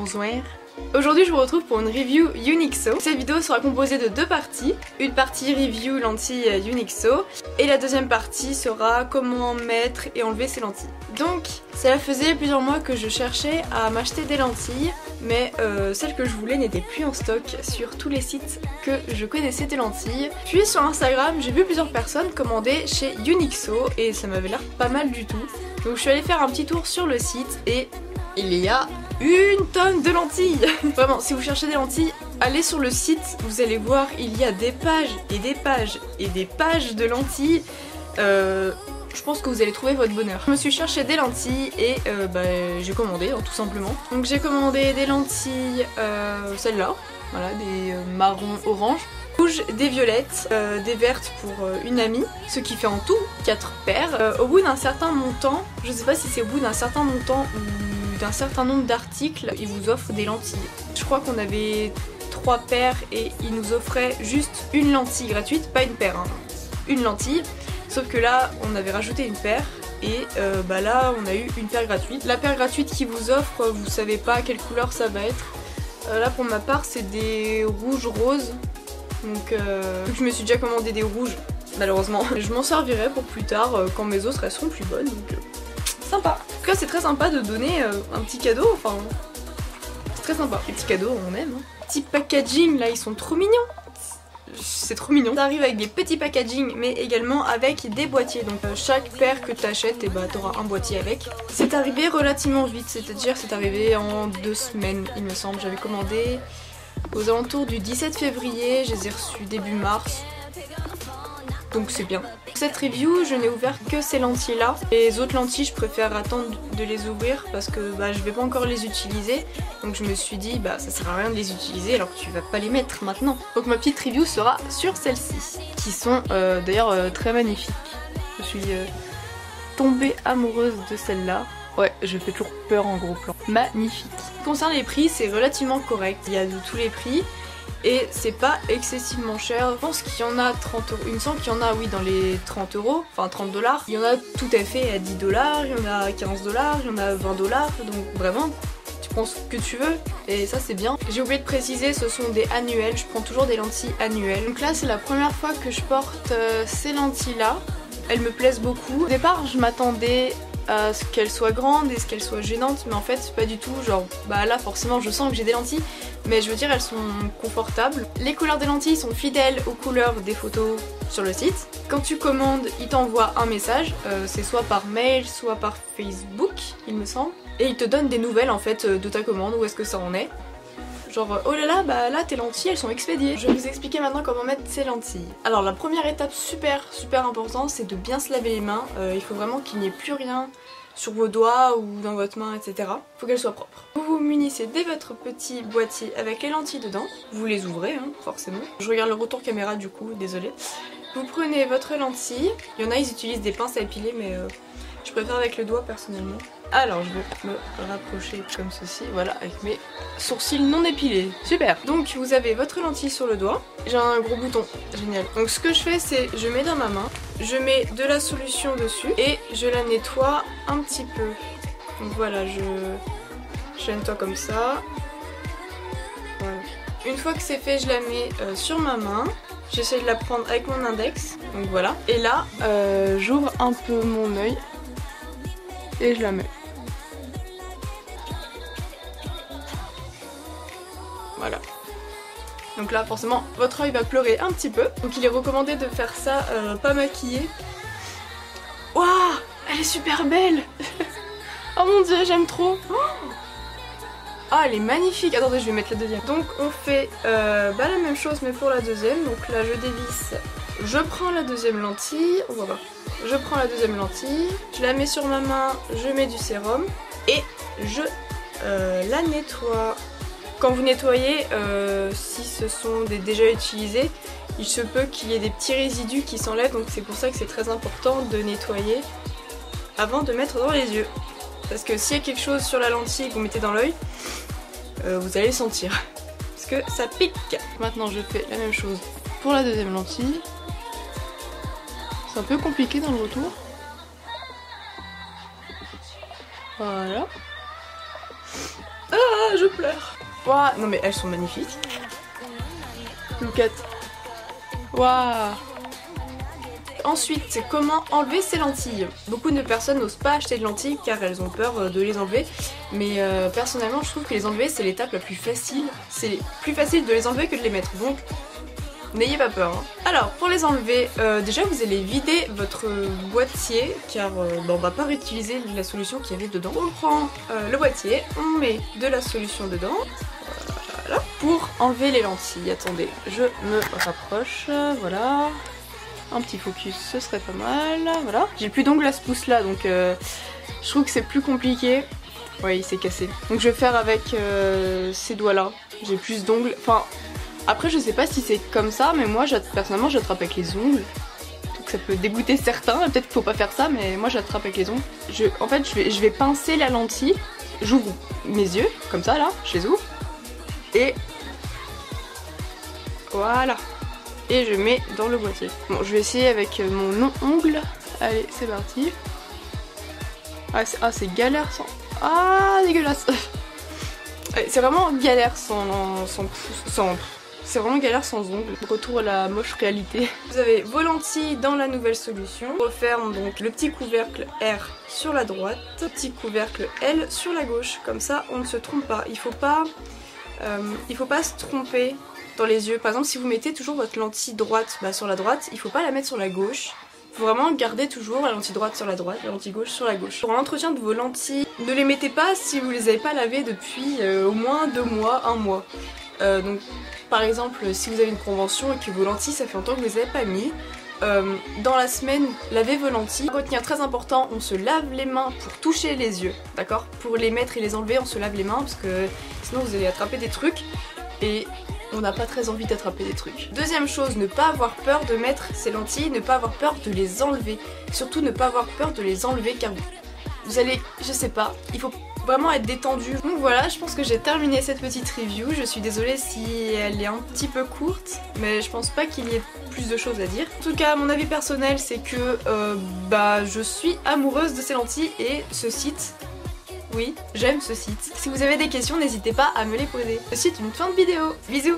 bonsoir. Aujourd'hui je vous retrouve pour une review Unixo. Cette vidéo sera composée de deux parties. Une partie review lentilles Unixo et la deuxième partie sera comment mettre et enlever ces lentilles. Donc ça faisait plusieurs mois que je cherchais à m'acheter des lentilles, mais celles que je voulais n'étaient plus en stock sur tous les sites que je connaissais des lentilles. Puis sur Instagram j'ai vu plusieurs personnes commander chez Unixo et ça m'avait l'air pas mal du tout. Donc je suis allée faire un petit tour sur le site et il y a une tonne de lentilles. Vraiment, si vous cherchez des lentilles, allez sur le site, vous allez voir, il y a des pages et des pages et des pages de lentilles. Je pense que vous allez trouver votre bonheur. Je me suis cherché des lentilles et j'ai commandé, tout simplement. Donc j'ai commandé des lentilles, celles-là, voilà, des marrons orange, rouges, des violettes, des vertes pour une amie, ce qui fait en tout 4 paires. Au bout d'un certain montant, je sais pas si c'est au bout d'un certain montant ou d'un certain nombre d'articles, ils vous offrent des lentilles. Je crois qu'on avait 3 paires et ils nous offraient juste une lentille gratuite, pas une paire, hein, une lentille. Sauf que là, on avait rajouté une paire et là, on a eu une paire gratuite. La paire gratuite qu'ils vous offrent, vous savez pas quelle couleur ça va être. Là, pour ma part, c'est des rouges roses. Donc je me suis déjà commandé des rouges, malheureusement. Je m'en servirai pour plus tard, quand mes os seront plus bonnes. Donc sympa. En tout cas, c'est très sympa de donner un petit cadeau. Enfin, c'est très sympa. Les petits cadeaux, on aime. Hein. Petit packaging, là, ils sont trop mignons. C'est trop mignon. Ça arrive avec des petits packaging mais également avec des boîtiers. Donc chaque paire que tu achètes, t'auras un boîtier avec. C'est arrivé relativement vite, c'est-à-dire c'est arrivé en 2 semaines il me semble. J'avais commandé aux alentours du 17 février, je les ai reçus début mars. Donc c'est bien. Pour cette review, je n'ai ouvert que ces lentilles là. Les autres lentilles, je préfère attendre de les ouvrir parce que je vais pas encore les utiliser. Donc je me suis dit, ça sert à rien de les utiliser alors que tu vas pas les mettre maintenant. Donc ma petite review sera sur celles-ci, qui sont d'ailleurs très magnifiques. Je suis tombée amoureuse de celle-là. Ouais, je fais toujours peur en gros plan. Magnifique. Concernant les prix, c'est relativement correct. Il y a de tous les prix. Et c'est pas excessivement cher. Je pense qu'il y en a 30 euros. Il me semble qu'il y en a, oui, dans les 30 euros, enfin 30 $. Il y en a tout à fait à 10 $, il y en a à 15 $, il y en a à 20 $. Donc vraiment, tu prends ce que tu veux et ça c'est bien. J'ai oublié de préciser, ce sont des annuels. Je prends toujours des lentilles annuelles. Donc là, c'est la première fois que je porte ces lentilles-là. Elles me plaisent beaucoup. Au départ, je m'attendais à ce qu'elles soient grandes et ce qu'elles soient gênantes, mais en fait pas du tout. Genre là forcément je sens que j'ai des lentilles, mais je veux dire elles sont confortables. Les couleurs des lentilles sont fidèles aux couleurs des photos sur le site. Quand tu commandes, ils t'envoient un message, c'est soit par mail, soit par Facebook il me semble, et ils te donnent des nouvelles en fait de ta commande, où est-ce que ça en est. Genre oh là là, là tes lentilles elles sont expédiées. Je vais vous expliquer maintenant comment mettre ces lentilles. Alors la première étape super importante, c'est de bien se laver les mains. Il faut vraiment qu'il n'y ait plus rien sur vos doigts ou dans votre main, etc. Faut qu'elles soient propres. Vous vous munissez dès votre petit boîtier avec les lentilles dedans. Vous les ouvrez hein, forcément. Je regarde le retour caméra du coup, désolée. Vous prenez votre lentille. Il y en a ils utilisent des pinces à épiler mais je préfère avec le doigt personnellement. Alors je vais me rapprocher comme ceci, voilà, avec mes sourcils non épilés. Super. Donc vous avez votre lentille sur le doigt. J'ai un gros bouton, génial. Donc ce que je fais c'est, je mets dans ma main, je mets de la solution dessus et je la nettoie un petit peu. Donc voilà, je la nettoie comme ça. Voilà. Une fois que c'est fait, je la mets sur ma main. J'essaie de la prendre avec mon index, donc voilà. Et là, j'ouvre un peu mon œil et je la mets. Voilà. Donc là forcément votre œil va pleurer un petit peu. Donc il est recommandé de faire ça pas maquillée. Waouh, elle est super belle. Oh mon dieu, j'aime trop. Ah, elle est magnifique. Attendez, je vais mettre la deuxième. Donc on fait la même chose mais pour la deuxième. Donc là je dévisse. Je prends la deuxième lentille. On va voir. Je prends la deuxième lentille. Je la mets sur ma main. Je mets du sérum. Et je la nettoie. Quand vous nettoyez, si ce sont des déjà utilisés, il se peut qu'il y ait des petits résidus qui s'enlèvent, donc c'est pour ça que c'est très important de nettoyer avant de mettre dans les yeux. Parce que s'il y a quelque chose sur la lentille que vous mettez dans l'œil, vous allez le sentir. Parce que ça pique. Maintenant je fais la même chose pour la deuxième lentille. C'est un peu compliqué dans le retour. Voilà. Ah, je pleure. Waouh, non mais elles sont magnifiques. Look at. Waouh. Ensuite, c'est comment enlever ses lentilles. Beaucoup de personnes n'osent pas acheter de lentilles car elles ont peur de les enlever. Mais personnellement, je trouve que les enlever, c'est l'étape la plus facile. C'est plus facile de les enlever que de les mettre. Donc, n'ayez pas peur. Hein. Alors, pour les enlever, déjà vous allez vider votre boîtier car on va pas réutiliser la solution qu'il y avait dedans. On prend le boîtier, on met de la solution dedans. Voilà. Pour enlever les lentilles, attendez, je me rapproche, voilà. Un petit focus, ce serait pas mal, voilà. J'ai plus d'ongles à ce pouce là, donc je trouve que c'est plus compliqué. Ouais, il s'est cassé. Donc je vais faire avec ces doigts là. J'ai plus d'ongles, enfin... Après je sais pas si c'est comme ça, mais moi personnellement j'attrape avec les ongles. Donc ça peut dégoûter certains, peut-être qu'il faut pas faire ça, mais moi j'attrape avec les ongles. En fait je vais pincer la lentille, j'ouvre mes yeux, comme ça là, je les ouvre. Et voilà. Et je mets dans le boîtier. Bon, je vais essayer avec mon non-ongle. Allez, c'est parti. Ah, c'est galère sans... Ah, dégueulasse. C'est vraiment galère sans c'est vraiment galère sans ongles. Retour à la moche réalité. Vous avez vos lentilles dans la nouvelle solution. On referme donc le petit couvercle R sur la droite, le petit couvercle L sur la gauche. Comme ça, on ne se trompe pas. Il faut pas se tromper dans les yeux. Par exemple, si vous mettez toujours votre lentille droite sur la droite, il faut pas la mettre sur la gauche. Il faut vraiment garder toujours la lentille droite sur la droite, la lentille gauche sur la gauche. Pour l'entretien de vos lentilles, ne les mettez pas si vous les avez pas lavées depuis au moins 2 mois, 1 mois. Donc par exemple, si vous avez une convention et que vos lentilles, ça fait longtemps que vous les avez pas mis, dans la semaine, lavez vos lentilles. Retenir très important, on se lave les mains pour toucher les yeux, d'accord? Pour les mettre et les enlever, on se lave les mains parce que sinon vous allez attraper des trucs et on n'a pas très envie d'attraper des trucs. Deuxième chose, ne pas avoir peur de mettre ces lentilles, ne pas avoir peur de les enlever. Surtout ne pas avoir peur de les enlever car vous allez, je sais pas, il faut vraiment être détendu. Donc voilà, je pense que j'ai terminé cette petite review. Je suis désolée si elle est un petit peu courte, mais je pense pas qu'il y ait plus de choses à dire. En tout cas, mon avis personnel, c'est que je suis amoureuse de ces lentilles et ce site... Oui, j'aime ce site. Si vous avez des questions, n'hésitez pas à me les poser. Ce site, une fin de vidéo. Bisous.